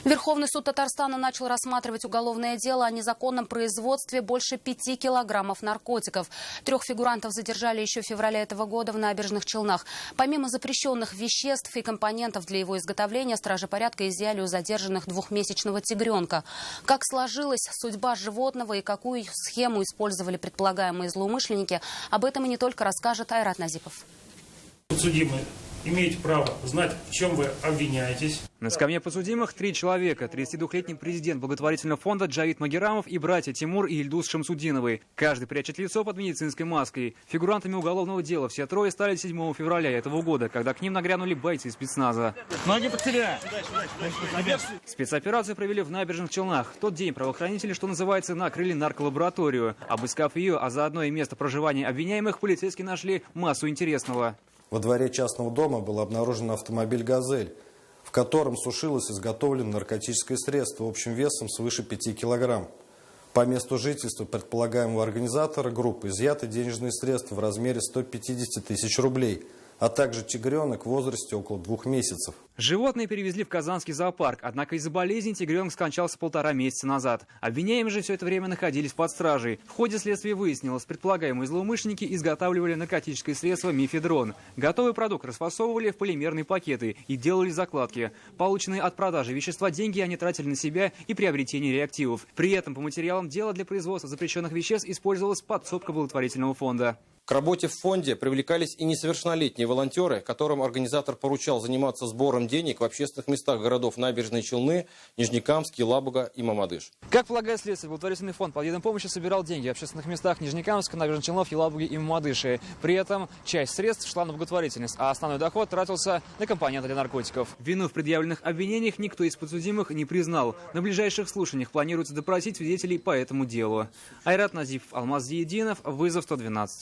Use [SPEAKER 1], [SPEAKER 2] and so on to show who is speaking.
[SPEAKER 1] Верховный суд Татарстана начал рассматривать уголовное дело о незаконном производстве больше 5 килограммов наркотиков. 3 фигурантов задержали еще в феврале этого года в Набережных Челнах. Помимо запрещенных веществ и компонентов для его изготовления, стражи порядка изъяли у задержанных 2-месячного тигренка. Как сложилась судьба животного и какую схему использовали предполагаемые злоумышленники, об этом и не только расскажет Айрат Назипов.
[SPEAKER 2] Подсудимые имеете право знать, в чем вы обвиняетесь.
[SPEAKER 3] На скамье подсудимых 3 человека. 32-летний президент благотворительного фонда Джавид Магерамов и братья Тимур и Ильдус Шамсудиновы. Каждый прячет лицо под медицинской маской. Фигурантами уголовного дела все трое стали 7 февраля этого года, когда к ним нагрянули бойцы спецназа.
[SPEAKER 2] Ноги под себя!
[SPEAKER 3] Спецоперацию провели в Набережных Челнах. В тот день правоохранители, что называется, накрыли нарколабораторию. Обыскав ее, а заодно и место проживания обвиняемых, полицейские нашли массу интересного.
[SPEAKER 4] Во дворе частного дома был обнаружен автомобиль «Газель», в котором сушилось изготовленное наркотическое средство общим весом свыше 5 килограмм. По месту жительства предполагаемого организатора группы изъяты денежные средства в размере 150 тысяч рублей, а также тигренок в возрасте около 2 месяцев.
[SPEAKER 3] Животные перевезли в Казанский зоопарк, однако из-за болезни тигренок скончался 1,5 месяца назад. Обвиняемые же все это время находились под стражей. В ходе следствия выяснилось, предполагаемые злоумышленники изготавливали наркотическое средство мефедрон. Готовый продукт расфасовывали в полимерные пакеты и делали закладки. Полученные от продажи вещества деньги они тратили на себя и приобретение реактивов. При этом по материалам дела для производства запрещенных веществ использовалась подсобка благотворительного фонда.
[SPEAKER 5] К работе в фонде привлекались и несовершеннолетние волонтеры, которым организатор поручал заниматься сбором денег в общественных местах городов Набережные Челны, Нижнекамск, Елабуга и Мамадыш.
[SPEAKER 3] Как полагает следствие, благотворительный фонд под видом помощи собирал деньги в общественных местах Нижнекамска, Набережных Челнов, Елабуги и Мамадыше. При этом часть средств шла на благотворительность, а основной доход тратился на компоненты для наркотиков. Вину в предъявленных обвинениях никто из подсудимых не признал. На ближайших слушаниях планируется допросить свидетелей по этому делу. Айрат Назипов, Алмаз Зиединов, вызов 112.